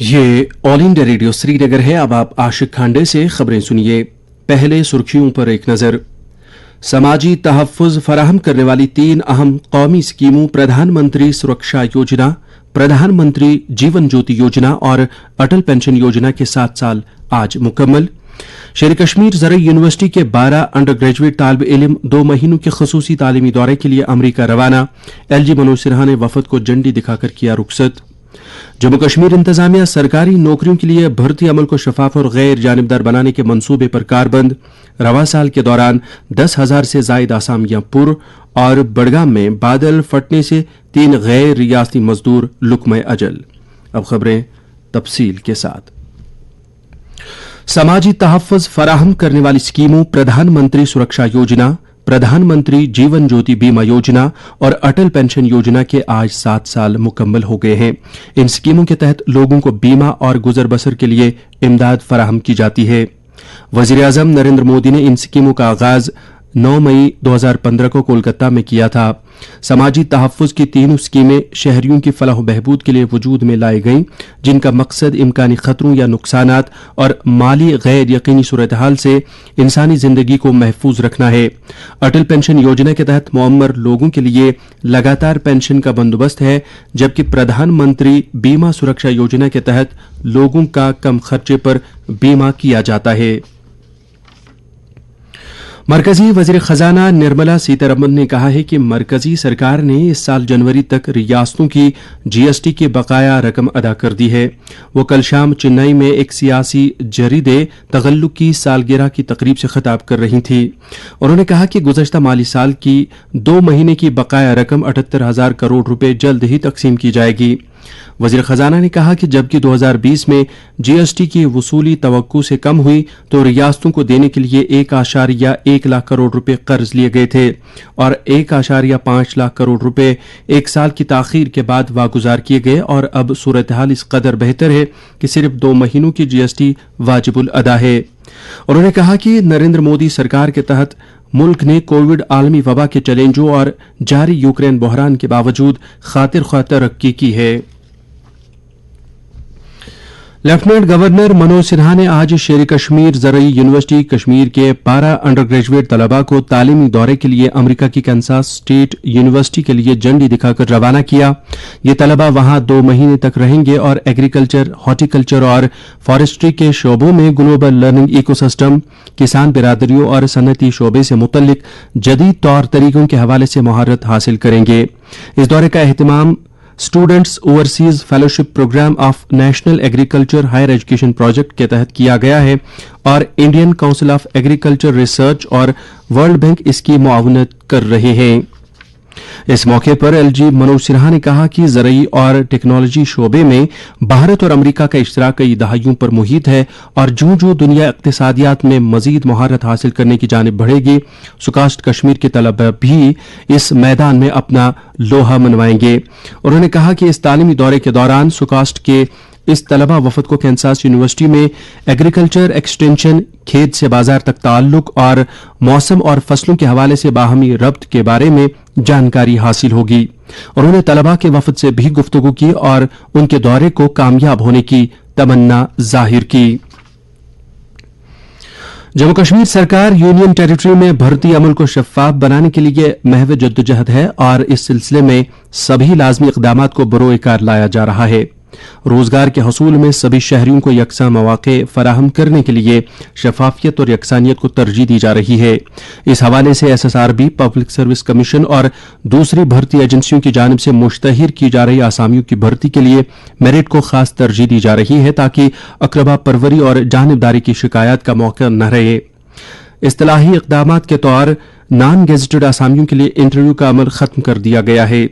ये all India radio Srinagar है। अब आप आशिक खांडे से खबरें सुनिए। पहले सुर्खियों पर एक नजर। समाजी तहफ़्फ़ुज़ फराहम करने वाली 3 अहम कौमी स्कीमों प्रधानमंत्री सुरक्षा योजना, प्रधानमंत्री जीवन ज्योति योजना और अटल पेंशन योजना के 7 साल आज मुकम्मल। शेर कश्मीर ज़रई यूनिवर्सिटी के 12 अंडर ग्रेजुएट तालिब इल्म 2 महीनों के खसूसी तालीमी दौरे के लिए अमरीका रवाना। LG मनोज सिन्हा ने वफद को झंडी दिखाकर किया रुखसत। जम्मू कश्मीर इंतजामिया सरकारी नौकरियों के लिए भर्ती अमल को शफाफ और गैर जानिबदार बनाने के मंसूबे पर कारबंद। रवा साल के दौरान 10,000 से जायद आसामियां पुर। और बड़गाम में बादल फटने से 3 गैर रियासती मजदूर लुकमे अजल। अब खबरें तफसील के साथ। समाजी तहफ़्फ़ुज़ फराहम करने वाली स्कीमों प्रधानमंत्री सुरक्षा योजना, प्रधानमंत्री जीवन ज्योति बीमा योजना और अटल पेंशन योजना के आज 7 साल मुकम्मल हो गए हैं। इन स्कीमों के तहत लोगों को बीमा और गुजर बसर के लिए इमदाद फराहम की जाती है। वज़ीर आज़म नरेंद्र मोदी ने इन स्कीमों का आगाज 9 मई 2015 को कोलकाता में किया था। समाजी तहफ़्फ़ुज़ की तीनों स्कीमें शहरियों की फलाह बहबूद के लिए वजूद में लाई गईं, जिनका मकसद इम्कानी खतरों या नुकसानात और माली गैर यकीनी सूरत हाल से इंसानी जिंदगी को महफूज रखना है। अटल पेंशन योजना के तहत मुअम्मर लोगों के लिए लगातार पेंशन का बंदोबस्त है, जबकि प्रधानमंत्री बीमा सुरक्षा योजना के तहत लोगों का कम खर्चे पर बीमा किया जाता है। मरकजी वजीर खजाना निर्मला सीतारमन ने कहा है कि मरकजी सरकार ने इस साल जनवरी तक रियासतों की GST की बकाया रकम अदा कर दी है। वो कल शाम चेन्नई में एक सियासी जरीदे तगल्लुक की सालगिरह की तकरीब से खिताब कर रही थी। उन्होंने कहा कि गुज़श्ता माली साल की 2 महीने की बकाया रकम 78,000 करोड़ रुपए जल्द ही तकसीम की जाएगी। वजीर खजाना ने कहा कि जबकि 2020 में GST की वसूली तवक्कु से कम हुई तो रियासतों को देने के लिए 1.1 लाख करोड़ रुपए कर्ज लिए गए थे और 1.5 लाख करोड़ रुपए 1 साल की ताखीर के बाद वागुजार किए गए। और अब सूरत हाल इस कदर बेहतर है कि सिर्फ 2 महीनों की GST वाजिबुल अदा है। उन्होंने कहा कि नरेंद्र मोदी सरकार के तहत मुल्क ने कोविड आलमी वबा के चैलेंजों और जारी यूक्रेन बहरान के बावजूद खातिर ख्वाह तरक्की की है। लेफ्टिनेंट गवर्नर मनोज सिन्हा ने आज शेर कश्मीर ज़रई यूनिवर्सिटी कश्मीर के 12 अंडर ग्रेजुएट तलबा को तालीमी दौरे के लिए अमरीका की कैंसास स्टेट यूनिवर्सिटी के लिए झंडी दिखाकर रवाना किया। ये तलबा वहां 2 महीने तक रहेंगे और एग्रीकल्चर, हॉर्टिकल्चर और फॉरेस्ट्री के शोबों में ग्लोबल लर्निंग इकोसिस्टम, किसान बिरादरियों और सनती शोबे से मुतल्लिक जदीद तौर तरीकों के हवाले से महारत हासिल करेंगे। इस दौरे का एहतमाम students overseas fellowship programme of national agriculture higher education project के तहत किया गया है और Indian council of agriculture research और वर्ल्ड बैंक इसकी मुआवनत कर रहे हैं। इस मौके पर LG मनोज सिन्हा ने कहा कि ज़रई और टेक्नोलॉजी शोबे में भारत और अमरीका का इश्तराक कई दहाइयों पर मुहित है और जो जो दुनिया इक्तिसादियात में मजीद महारत हासिल करने की जानिब बढ़ेगी, सुकास्ट कश्मीर के तलबा भी इस मैदान में अपना लोहा मनवाएंगे। उन्होंने कहा कि इस तालीमी दौरे के दौरान सुकास्ट के इस तलबा वफद को कैंसास यूनिवर्सिटी में एग्रीकल्चर एक्सटेंशन, खेत से बाजार तक ताल्लुक और मौसम और फसलों के हवाले से बाहमी रब्त के बारे में जानकारी हासिल होगी। उन्होंने तलबा के वफद से भी गुफ्तगू की और उनके दौरे को कामयाब होने की तमन्ना जाहिर की। जम्मू कश्मीर सरकार यूनियन टेरिटरी में भर्ती अमल को शफाफ बनाने के लिए महव जद्दोजहद है और इस सिलसिले में सभी लाजमी इक़दाम को बरोए कार लाया जा रहा है। रोजगार के हसूल में सभी शहरियों को यकसा मौके फराहम करने के लिए शफाफियत और यकसानियत को तरजीह दी जा रही है। इस हवाले से SSRB, पब्लिक सर्विस कमीशन और दूसरी भर्ती एजेंसियों की जानिब से मुश्तहिर की जा रही आसामियों की भर्ती के लिए मेरिट को खास तरजीह दी जा रही है ताकि अकरबा परवरी और जानिबदारी की शिकायत का मौका न रहे। इस्तिलाही इक़दामात के तौर नॉन गेजेटेड आसामियों के लिए इंटरव्यू का अमल खत्म कर दिया गया है।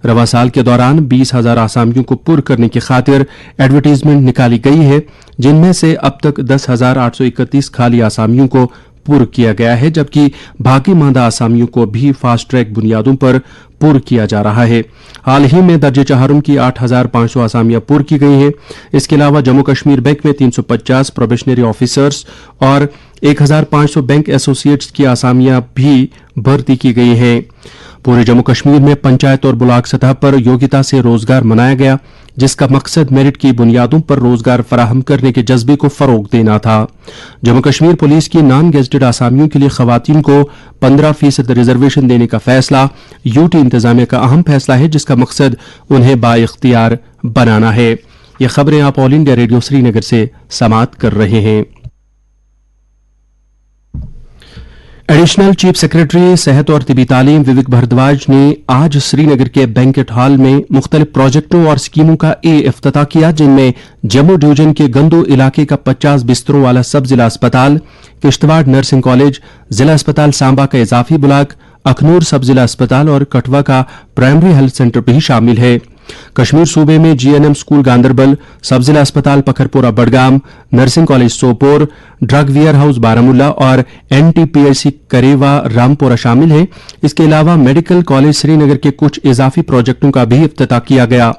रवा साल के दौरान 20,000 आसामियों को पुर करने की खातिर एडवर्टीजमेंट निकाली गई है, जिनमें से अब तक 10,831 खाली आसामियों को पुर किया गया है, जबकि बाकी मांदा आसामियों को भी फास्ट ट्रैक बुनियादों पर पुर किया जा रहा है। हाल ही में दर्जे चहारुम की 8,500 आसामियां पुर की गई हैं। इसके अलावा जम्मू कश्मीर बैंक में 350 प्रोबेशनरी ऑफिसर्स और 1,500 बैंक एसोसिएट्स की आसामियां भी भर्ती की गई हैं। पूरे जम्मू कश्मीर में पंचायत और ब्लॉक सतह पर योग्यता से रोजगार मनाया गया। جس کا مقصد میرٹ کی بنیادوں پر روزگار فراہم کرنے کے جذبے کو فروغ دینا تھا۔ جموں کشمیر پولیس کی نان گیزٹڈ آسامیوں کے لیے خواتین کو 15% ریزرویشن دینے کا فیصلہ یوٹی انتظامیہ کا اہم فیصلہ ہے، جس کا مقصد انہیں بااختیار بنانا ہے۔ یہ خبریں آپ آل انڈیا ریڈیو سری نگر سے سماعت کر رہے ہیں۔ ایڈیشنل چیف سیکرٹری صحت اور طبی تعلیم وویک بھردواج نے آج سری نگر کے بینکٹ ہال میں مختلف پروجیکٹوں اور اسکیموں کا افتتاح کیا، جن میں جموں ڈویژن کے گندو علاقے کا 50 بستروں والا سب ضلع اسپتال، کشتواڑ نرسنگ کالج، ضلع اسپتال سامبا کا اضافی بلاک، اخنور سب ضلع اسپتال اور کٹھوا کا پرائمری ہیلتھ سینٹر بھی شامل ہے۔ کشمیر صوبے میں G N M school Ganderbal, سب ضلع اسپتال Pakharpora Budgam, nursing college Sopore, drug warehouse Baramulla اور N T P S C Karewa Rampora شامل ہیں۔ اس کے علاوہ میڈیکل کالج سری نگر کے کچھ اضافی پروجیکٹوں کا بھی افتتاح کیا گیا۔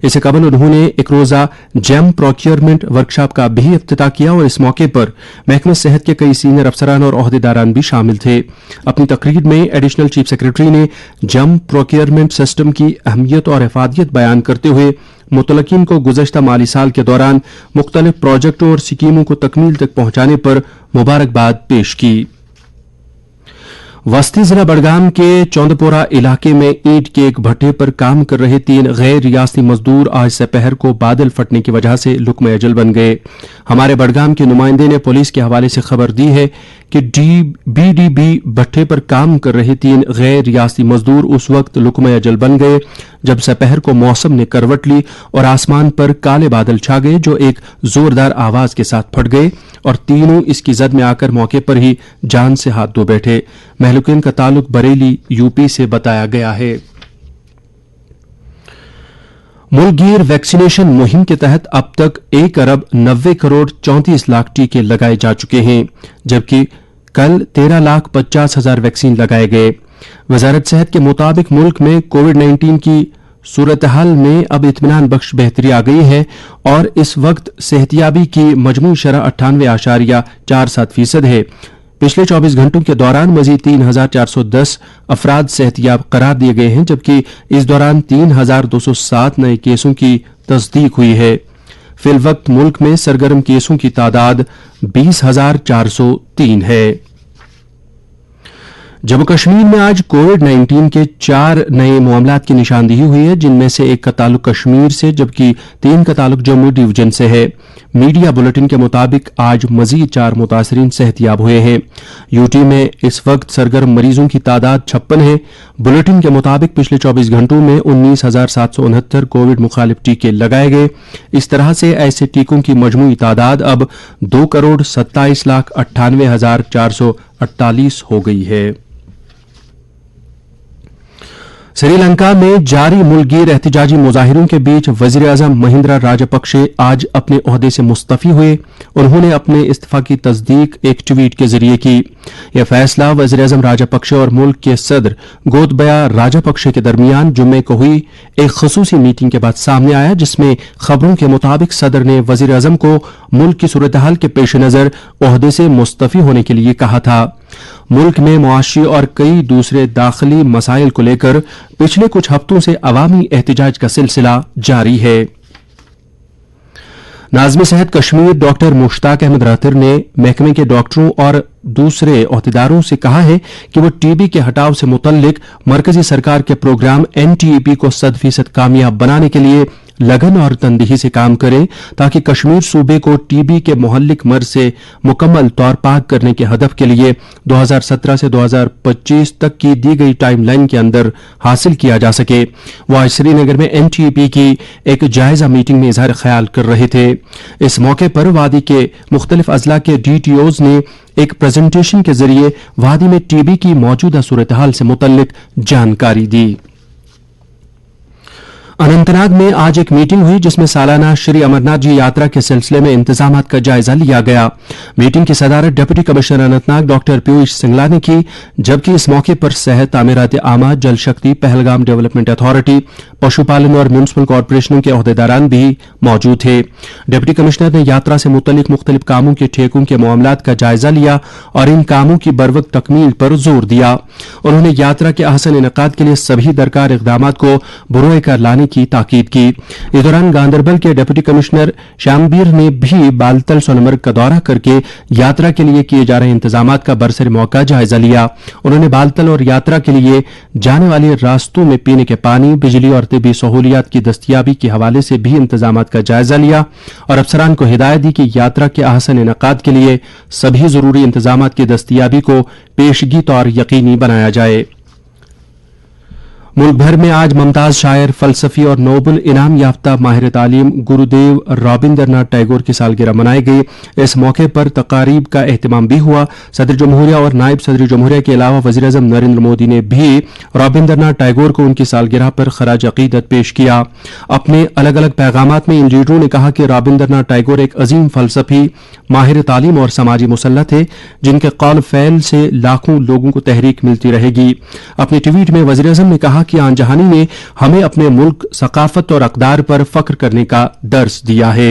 اس سے قبل انہوں نے ایک روزہ جیم پروکیورمنٹ ورکشاپ کا بھی افتتاح کیا اور اس موقع پر محکمہ صحت کے کئی سینئر افسران اور عہدیداران بھی شامل تھے۔ اپنی تقریر میں ایڈیشنل چیف سیکرٹری نے جیم پروکیورمنٹ سسٹم کی اہمیت اور افادیت بیان کرتے ہوئے متعلقین کو گزشتہ مالی سال کے دوران مختلف پروجیکٹوں اور اسکیموں کو تکمیل تک پہنچانے پر مبارکباد پیش کی۔ وسطی ضلع بڈگام کے چوندپورہ علاقے میں اینٹ کے ایک بھٹے پر کام کر رہے 3 غیر ریاستی مزدور آج سپہر کو بادل پھٹنے کی وجہ سے لقمہ اجل بن گئے۔ ہمارے بڈگام کے نمائندے نے پولیس کے حوالے سے خبر دی ہے کہ بی ڈی بی بھٹے پر کام کر رہے 3 غیر ریاستی مزدور اس وقت لقمہ اجل بن گئے جب سپہر کو موسم نے کروٹ لی اور آسمان پر کالے بادل چھا گئے جو ایک زوردار آواز کے ساتھ پھٹ گئے اور تینوں اس کی زد میں آ کر موقع پر ہی جان سے ہاتھ دھو بیٹھے۔ مہلوکین کا تعلق بریلی یو پی سے بتایا گیا ہے۔ ملک گیر ویکسینیشن مہم کے تحت اب تک 1,90,34,00,000 ٹیکے لگائے جا چکے ہیں، جبکہ کل 13,50,000 ویکسین لگائے گئے۔ وزارت صحت کے مطابق ملک میں کووڈ 19 کی صورتحال میں اب اطمینان بخش بہتری آ گئی ہے اور اس وقت صحتیابی کی مجموعی شرح 98.47% ہے۔ پچھلے 24 گھنٹوں کے دوران مزید 3,410 افراد صحتیاب قرار دیے گئے ہیں، جبکہ اس دوران 3,207 نئے کیسوں کی تصدیق ہوئی ہے۔ فی الوقت ملک میں سرگرم کیسوں کی تعداد 20,403 ہے۔ جموں کشمیر میں آج کووڈ 19 کے 4 نئے معاملات کی نشاندہی ہوئی ہے، جن میں سے ایک کا تعلق کشمیر سے جبکہ 3 کا تعلق جموں ڈویژن سے ہے۔ میڈیا بلیٹن کے مطابق آج مزید 4 متاثرین صحتیاب ہوئے ہیں۔ یو ٹی میں اس وقت سرگرم مریضوں کی تعداد 56 ہے۔ بلیٹن کے مطابق پچھلے 24 گھنٹوں میں 19,769 کووڈ مخالف ٹیکے لگائے گئے۔ اس طرح سے ایسے ٹیکوں کی مجموعی تعداد اب 2,27,98,448 ہو گئی ہے۔ سری لنکا میں جاری ملک گیر احتجاجی مظاہروں کے بیچ وزیر اعظم مہندرا راجپکشے آج اپنے عہدے سے مستعفی ہوئے۔ انہوں نے اپنے استعفی کی تصدیق ایک ٹویٹ کے ذریعے کی۔ یہ فیصلہ وزیر اعظم راجپکشے اور ملک کے صدر گوتبیا راجپکشے کے درمیان جمعے کو ہوئی ایک خصوصی میٹنگ کے بعد سامنے آیا، جس میں خبروں کے مطابق صدر نے وزیر اعظم کو ملک کی صورتحال کے پیش نظر عہدے سے مستعفی ہونے کے لیے کہا تھا۔ ملک میں معاشی اور کئی دوسرے داخلی مسائل کو لے کر پچھلے کچھ ہفتوں سے عوامی احتجاج کا سلسلہ جاری ہے۔ ناظم صحت کشمیر ڈاکٹر مشتاق احمد راتر نے محکمے کے ڈاکٹروں اور دوسرے عہدیداروں سے کہا ہے کہ وہ ٹی بی کے ہٹاؤ سے متعلق مرکزی سرکار کے پروگرام این ٹی ای پی کو 100% کامیاب بنانے کے لیے لگن اور تندہی سے کام کریں تاکہ کشمیر صوبے کو ٹی بی کے مہلک مرض سے مکمل طور پاک کرنے کے ہدف کے لیے 2017 سے 2025 تک کی دی گئی ٹائم لائن کے اندر حاصل کیا جا سکے۔ وہ آج سری نگر میں این ٹی ای پی کی ایک جائزہ میٹنگ میں اظہار خیال کر رہے تھے۔ اس موقع پر وادی کے مختلف اضلاع کے ڈی ٹی اوز نے ایک پریزنٹیشن کے ذریعے وادی میں ٹی بی کی موجودہ صورتحال سے متعلق جانکاری دی۔ اننت ناگ میں آج ایک میٹنگ ہوئی جس میں سالانہ شری امرناتھ جی یاترا کے سلسلے میں انتظامات کا جائزہ لیا گیا۔ میٹنگ کی صدارت deputy commissioner Anant Nag doctor Piyush سنگلا نے کی، جبکہ اس موقع پر صحت، تعمیرات عامہ، جل شکتی، پہلگام ڈیولپمنٹ اتھارٹی، پشو پالن اور میونسپل کارپوریشنوں کے عہدیداران بھی موجود تھے۔ ڈپٹی کمشنر نے یاترا سے متعلق مختلف کاموں کے ٹھیکوں کے معاملات کا جائزہ لیا اور ان کاموں کی بروقت تکمیل پر زور دیا۔ انہوں نے یاترا کے احسن انعقاد کے لیے سبھی درکار اقدامات کو بروئے کار لانے की ताकीद की। इस दौरान गांधरबल के डिप्टी कमिश्नर श्यामबीर ने भी बालतल सोनमर्ग का दौरा करके यात्रा के लिए किए जा रहे इंतजामात का बरसर मौका जायजा लिया। उन्होंने बालतल और यात्रा के लिए जाने वाले रास्तों में पीने के पानी, बिजली और तिब्बी सहूलियात की दस्तयाबी के हवाले से भी इंतजामात का जायजा लिया और अफसरान को हिदायत दी कि यात्रा के अहसन इनकाद के लिए सभी जरूरी इंतजामात की दस्तयाबी को पेशगी तौर यकीनी बनाया जाए। मुल्क भर में आज मुमताज शायर, फलसफी और नोबल इनाम याफ्ता माहिर तालीम गुरुदेव रविंद्रनाथ टैगोर की सालगिरह मनाई गई। इस मौके पर तकारीब का एहतमाम भी हुआ। सदर जमहूरिया और नायब सदर जमहूरिया के अलावा वज़ीर-ए-आज़म नरेंद्र मोदी ने भी रविंद्रनाथ टैगोर को उनकी सालगिरह पर खराज अकीदत पेश किया। अपने अलग अलग पैगामात में इन लीडरों ने कहा कि रविंद्रनाथ टैगोर एक अजीम फलसफी, माहिर तालीम और समाजी मुसल्लत थे, जिनके कौल फैल से लाखों लोगों को तहरीक मिलती रहेगी। अपने ट्वीट में वज़ीर-ए-आज़म ने कहा कि आन जहानी ने हमें अपने मुल्क, सकाफत और अक़दार पर फख्र करने का दर्स दिया है।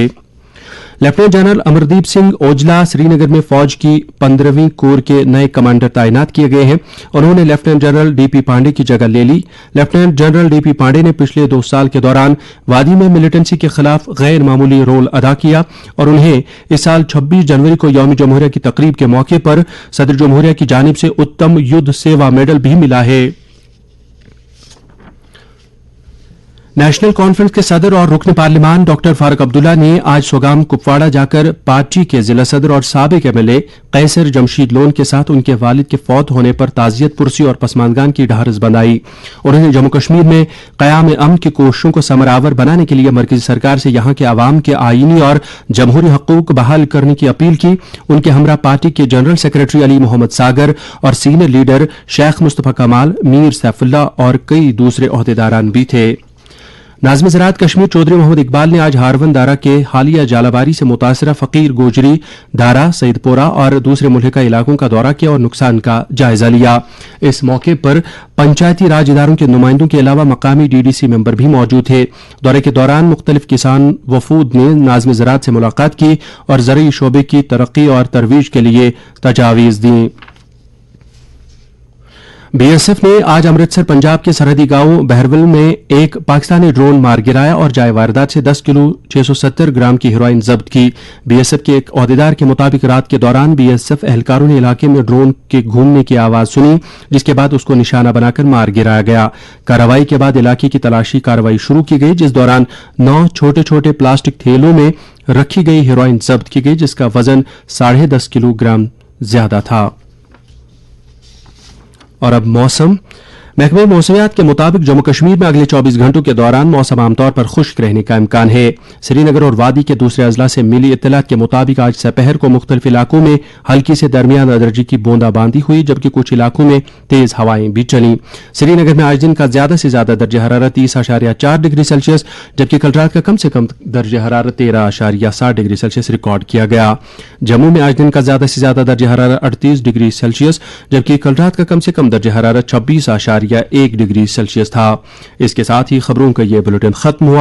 लेफ्टिनेंट जनरल अमरदीप सिंह ओजला श्रीनगर में फौज की 15वीं कोर के नए कमांडर तैनात किए गए हैं। उन्होंने लेफ्टिनेंट जनरल डीपी पांडे की जगह ले ली। लेफ्टिनेंट जनरल डीपी पांडे ने पिछले 2 साल के दौरान वादी में मिलिटेंसी के खिलाफ गैर मामूली रोल अदा किया और उन्हें इस साल 26 जनवरी को यौम जमहूरिया की तकरीब के मौके पर सदर जमहूरिया की जानिब से उत्तम युद्ध सेवा मेडल भी मिला है। नेशनल कॉन्फ्रेंस के सदर और रुकन पार्लिमान डॉक्टर फारूक अब्दुल्ला ने आज सोगाम कुपवाड़ा जाकर पार्टी के जिला सदर और साबिक एमएलए कैसर जमशीद लोन के साथ उनके वालिद के फौत होने पर ताजियत पुरसी और पसमानदान की ढारस बंधाई। उन्होंने जम्मू कश्मीर में क़याम अमन की कोशिशों को समरावर बनाने के लिए मरकजी सरकार से यहां के अवाम के आईनी और जमहूरी हकूक बहाल करने की अपील की। उनके हमरा पार्टी के जनरल सेक्रेटरी अली मोहम्मद सागर और सीनियर लीडर शेख मुस्तफा कमाल, मीर सैफुल्ला और कई दूसरे ओहदेदारान भी थे। नाज़िम ज़राअत कश्मीर चौधरी मोहम्मद इकबाल ने आज हारवन दारा के हालिया जालाबारी से मुतासरा फकीर गोजरी, दारा, सईदपोरा और दूसरे मुल्हिका इलाकों का दौरा किया और नुकसान का जायजा लिया। इस मौके पर पंचायती राज इदारों के नुमाइंदों के अलावा मकामी डीडीसी मेंबर भी मौजूद थे। दौरे के दौरान मुख्तलिफ किसान वफूद ने नाज़िम ज़राअत से मुलाकात की और ज़रई शोबे की तरक्की और तरवीज के लिए तजावीज़ दी। बीएसएफ ने आज अमृतसर पंजाब के सरहदी गांव बहरवल में एक पाकिस्तानी ड्रोन मार गिराया और जाए वारदात से 10 किलो 670 ग्राम की हेरोइन जब्त की। बीएसएफ के एक ओहदेदार के मुताबिक रात के दौरान बीएसएफ एहलकारों ने इलाके में ड्रोन के घूमने की आवाज सुनी, जिसके बाद उसको निशाना बनाकर मार गिराया गया। कार्रवाई के बाद इलाके की तलाशी कार्रवाई शुरू की गई, जिस दौरान 9 छोटे छोटे प्लास्टिक थैलों में रखी गई हेरोइन जब्त की गई, जिसका वजन 10.5 किलोग्राम ज्यादा था। और अब मौसम। महकमे मौसमियात के मुताबिक जम्मू कश्मीर में अगले 24 घंटों के दौरान मौसम आमतौर पर खुश्क रहने का इम्कान है। श्रीनगर और वादी के दूसरे अजला से मिली इत्तलात के मुताबिक आज दोपहर को मुख्तलिफ इलाकों में हल्की से दरमियाना दर्जे की बूंदाबांदी हुई, जबकि कुछ इलाकों में तेज हवाएं भी चली। श्रीनगर में आज दिन का ज्यादा से ज्यादा दर्ज हरारत 30.4 डिग्री सेल्सियस, जबकि कल रात का कम से कम दर्ज हरारत 13.7 डिग्री सेल्सियस रिकॉर्ड किया गया। जम्मू में आज दिन का ज्यादा से ज्यादा दर्ज हरारत 38 डिग्री सेल्सियस, जबकि कल रात का कम से कम दर्ज हरारत 26.1 डिग्री सेल्सियस था। इसके साथ ही खबरों का यह बुलेटिन खत्म हुआ।